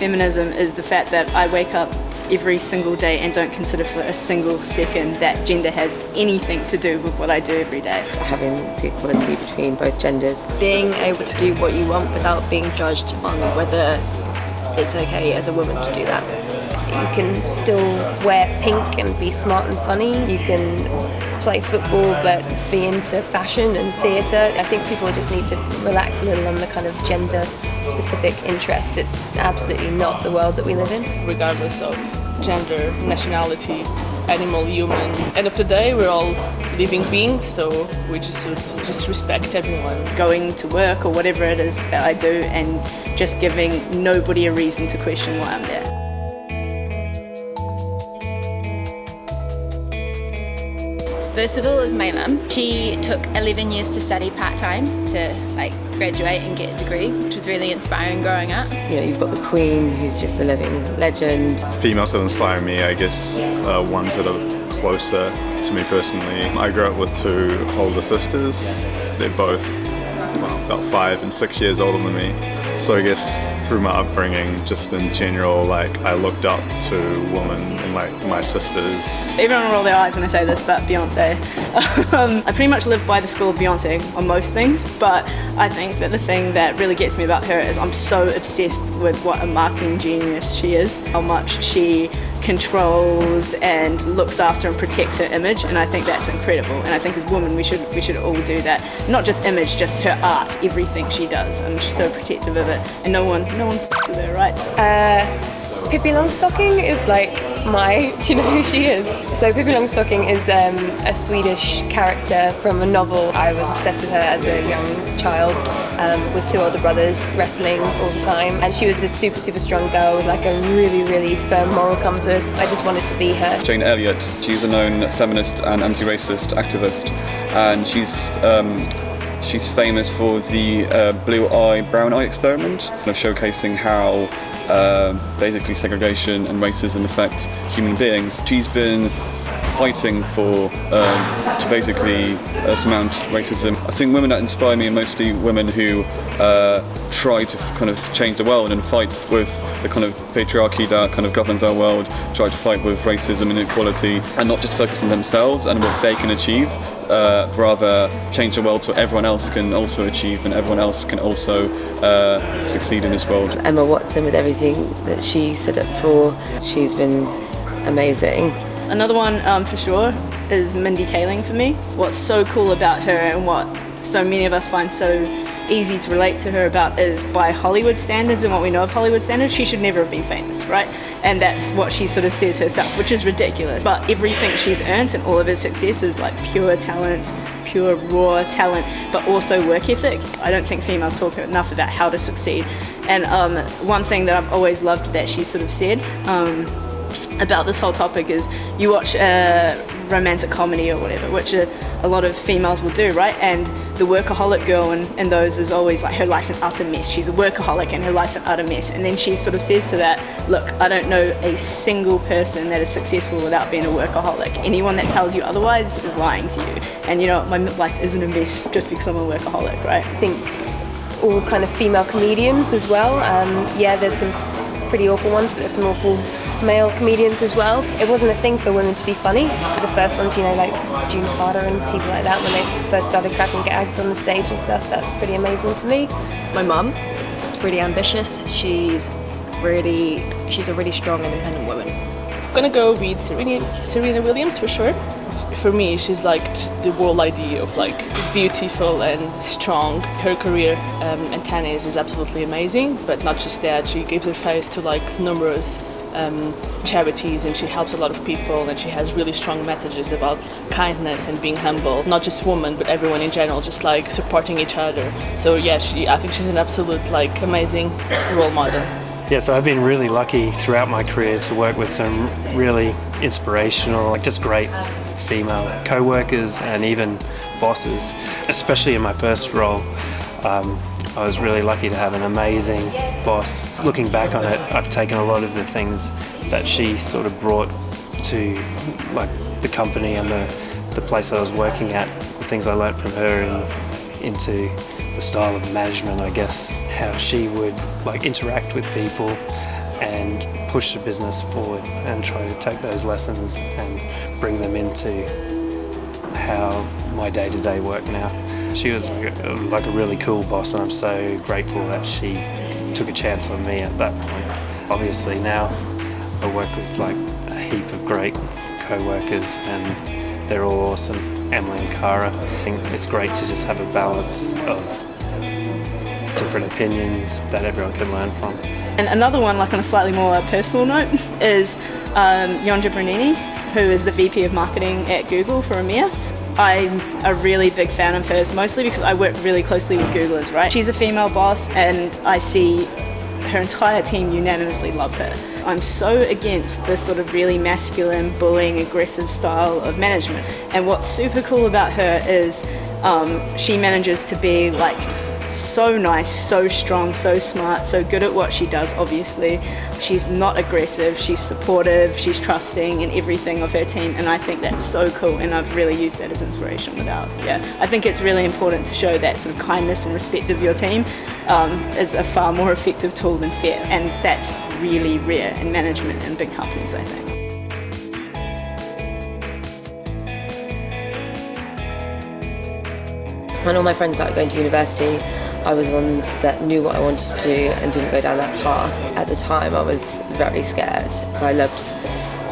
feminism is the fact that I wake up every single day and don't consider for a single second that gender has anything to do with what I do every day. Having the equality between both genders. Being able to do what you want without being judged on whether it's okay as a woman to do that. You can still wear pink and be smart and funny. You can play football but be into fashion and theatre. I think people just need to relax a little on the kind of gender specific interests. It's absolutely not the world that we live in. Regardless of gender, nationality, animal, human. End of the day, we're all living beings, so we just should just respect everyone. Going to work or whatever it is that I do and just giving nobody a reason to question why I'm there. First of all is my mum. She took 11 years to study part-time to graduate and get a degree, which was really inspiring growing up. You know, you've got the Queen, who's just a living legend. Females that inspire me, I guess, are ones that are closer to me personally. I grew up with two older sisters. They're both about 5 and 6 years older than me. So I guess through my upbringing, just in general, I looked up to women and my sisters. Everyone will roll their eyes when I say this, but Beyonce. I pretty much live by the school of Beyonce on most things, but I think that the thing that really gets me about her is I'm so obsessed with what a marketing genius she is, how much she controls and looks after and protects her image, and I think that's incredible. And I think as women we should all do that. Not just image, just her art, everything she does. And she's so protective of it, and no one f***ed with her, right? Pippi Longstocking is do you know who she is? So Pippi Longstocking is a Swedish character from a novel. I was obsessed with her as a young child with two older brothers wrestling all the time, and she was this super, super strong girl with a really, really firm moral compass. I just wanted to be her. Jane Elliott, she's a known feminist and anti-racist activist, and she's famous for the blue eye, brown eye experiment, showcasing how basically segregation and racism affects human beings. She's been fighting to basically surmount racism. I think women that inspire me are mostly women who try to kind of change the world and fight with the kind of patriarchy that kind of governs our world, try to fight with racism and inequality, and not just focus on themselves and what they can achieve, rather change the world so everyone else can also achieve and everyone else can also succeed in this world. Emma Watson, with everything that she stood up for, she's been amazing. Another one for sure is Mindy Kaling for me. What's so cool about her and what so many of us find so easy to relate to her about is by Hollywood standards and what we know of Hollywood standards, she should never have been famous, right? And that's what she sort of says herself, which is ridiculous. But everything she's earned and all of her success is pure talent, pure raw talent, but also work ethic. I don't think females talk enough about how to succeed. And one thing that I've always loved that she sort of said about this whole topic is you watch a romantic comedy or whatever, which a lot of females will do, right? And the workaholic girl in those is always her life's an utter mess. She's a workaholic and her life's an utter mess. And then she sort of says to that, look, I don't know a single person that is successful without being a workaholic. Anyone that tells you otherwise is lying to you. And my life isn't a mess just because I'm a workaholic, right? I think all kind of female comedians as well. There's some pretty awful ones, but there's some awful male comedians as well. It wasn't a thing for women to be funny. The first ones, like June Carter and people like that, when they first started cracking gags on the stage and stuff, that's pretty amazing to me. My mum, really ambitious. She's a really strong, independent woman. I'm gonna go with Serena Williams for sure. For me, she's just the whole idea of beautiful and strong. Her career in tennis is absolutely amazing, but not just that. She gives her face to numerous charities, and she helps a lot of people, and she has really strong messages about kindness and being humble. Not just women, but everyone in general, just supporting each other. So yeah, I think she's an absolute amazing role model. Yeah, so I've been really lucky throughout my career to work with some really inspirational, just great female co-workers and even bosses. Especially in my first role, I was really lucky to have an amazing boss. Looking back on it, I've taken a lot of the things that she sort of brought to the company and the place I was working at, the things I learned from her and into the style of management, I guess, how she would interact with people, and push the business forward and try to take those lessons and bring them into how my day-to-day work now. She was like a really cool boss, and I'm so grateful that she took a chance on me at that point. Obviously now I work with like a heap of great co-workers and they're all awesome. Emily and Cara. I think it's great to just have a balance of different opinions that everyone can learn from. And another one, like on a slightly more personal note, is Yonja Bernini, who is the VP of Marketing at Google for EMEA. I'm a really big fan of hers, mostly because I work really closely with Googlers, right? She's a female boss and I see her entire team unanimously love her. I'm so against this sort of really masculine, bullying, aggressive style of management. And what's super cool about her is she manages to be like so nice, so strong, so smart, so good at what she does, obviously. She's not aggressive, she's supportive, she's trusting in everything of her team, and I think that's so cool, and I've really used that as inspiration with ours. Yeah, I think it's really important to show that sort of kindness and respect of your team is a far more effective tool than fear, and that's really rare in management in big companies, I think. When all my friends started going to university, I was one that knew what I wanted to do and didn't go down that path. At the time, I was very scared. So I loved,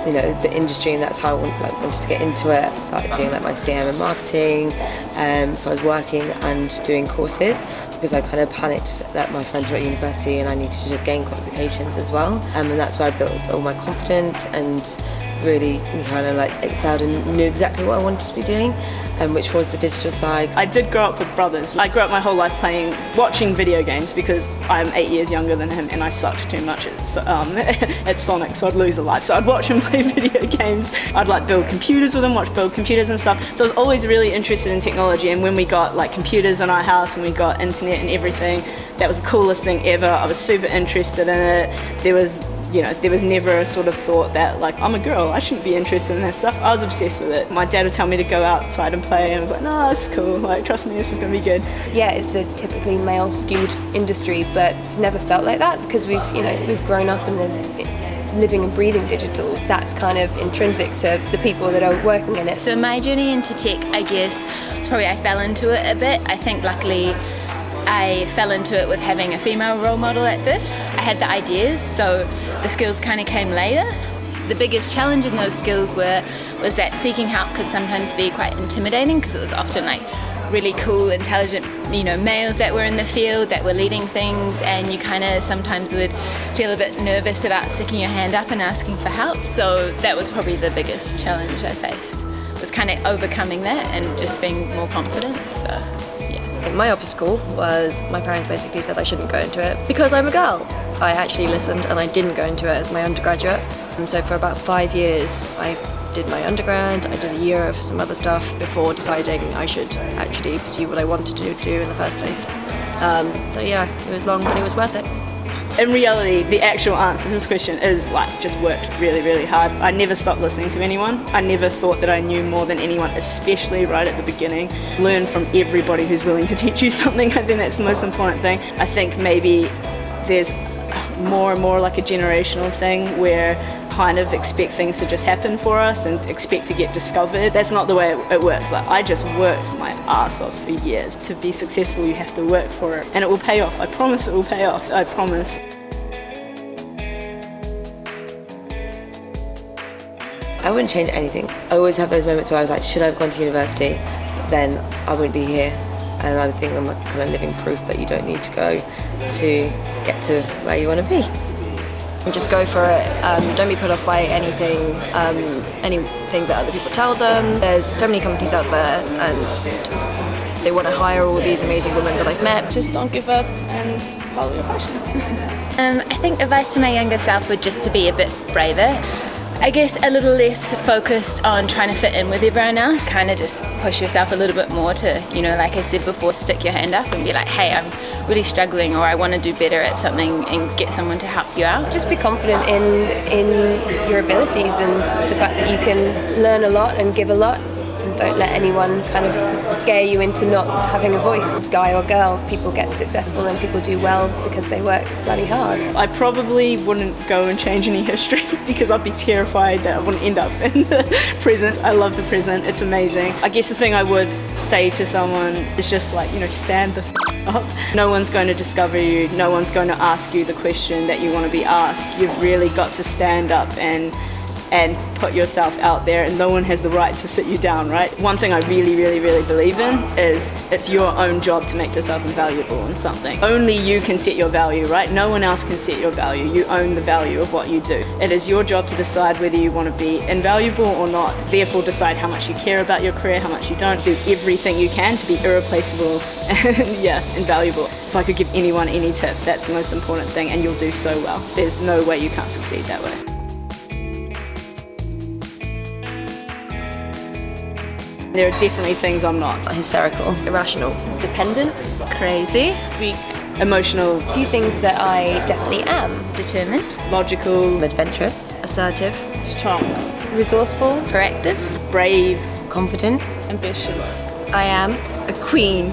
the industry, and that's how I wanted to get into it. I started doing my CM and marketing. So I was working and doing courses because I kind of panicked that my friends were at university and I needed to gain qualifications as well. And that's where I built all my confidence and really kind of excelled and knew exactly what I wanted to be doing, which was the digital side. I did grow up with brothers. I grew up my whole life watching video games because I'm 8 years younger than him and I sucked too much at Sonic, so I'd lose a life. So I'd watch him play video games. I'd build computers with him, build computers and stuff. So I was always really interested in technology, and when we got computers in our house, when we got internet and everything, that was the coolest thing ever. I was super interested in it. There was never a sort of thought that I'm a girl, I shouldn't be interested in this stuff. I was obsessed with it. My dad would tell me to go outside and play, and I was like, no, this is cool, trust me, this is going to be good. Yeah, it's a typically male-skewed industry, but it's never felt like that because we've grown up in the living and breathing digital. That's kind of intrinsic to the people that are working in it. So my journey into tech, I guess, was probably I fell into it a bit. I think luckily I fell into it with having a female role model at first. I had the ideas, so the skills kind of came later. The biggest challenge in those skills was that seeking help could sometimes be quite intimidating because it was often really cool, intelligent, males that were in the field that were leading things, and you kind of sometimes would feel a bit nervous about sticking your hand up and asking for help. So that was probably the biggest challenge I faced, was kind of overcoming that and just being more confident. So. My obstacle was my parents basically said I shouldn't go into it because I'm a girl. I actually listened and I didn't go into it as my undergraduate. And so for about 5 years I did my undergrad, I did a year of some other stuff before deciding I should actually pursue what I wanted to do in the first place. So yeah, it was long but it was worth it. In reality, the actual answer to this question is just worked really, really hard. I never stopped listening to anyone. I never thought that I knew more than anyone, especially right at the beginning. Learn from everybody who's willing to teach you something. I think that's the most important thing. I think maybe there's more and more a generational thing where kind of expect things to just happen for us and expect to get discovered. That's not the way it works. I just worked my ass off for years. To be successful, you have to work for it, and it will pay off. I promise it will pay off. I promise. I wouldn't change anything. I always have those moments where I was like, should I have gone to university? But then I wouldn't be here. And I think I'm kind of living proof that you don't need to go to get to where you want to be. And just go for it. Don't be put off by anything that other people tell them. There's so many companies out there and they want to hire all these amazing women that I've met. Just don't give up and follow your passion. I think advice to my younger self would just to be a bit braver. I guess a little less focused on trying to fit in with everyone else, kind of just push yourself a little bit more to, like I said before, stick your hand up and be like, hey, I'm really struggling, or I want to do better at something, and get someone to help you out. Just be confident in your abilities and the fact that you can learn a lot and give a lot and Don't let anyone kind of scare you into not having a voice. Guy or girl, people get successful and people do well because they work bloody hard. I probably wouldn't go and change any history because I'd be terrified that I wouldn't end up in the present. I love the present, it's amazing. I guess the thing I would say to someone is just like, stand the up. No one's going to discover you, no one's going to ask you the question that you want to be asked. You've really got to stand up and put yourself out there, and no one has the right to sit you down, right? One thing I really, really, really believe in is it's your own job to make yourself invaluable in something. Only you can set your value, right? No one else can set your value. You own the value of what you do. It is your job to decide whether you want to be invaluable or not. Therefore, decide how much you care about your career, how much you don't. Do everything you can to be irreplaceable and, invaluable. If I could give anyone any tip, that's the most important thing, and you'll do so well. There's no way you can't succeed that way. There are definitely things I'm not. Hysterical. Irrational. Dependent, Crazy, Weak. Emotional, a few things that I definitely am. determined, logical, Adventurous. Assertive. Strong. Resourceful, proactive, brave, Confident. Ambitious. I am a queen.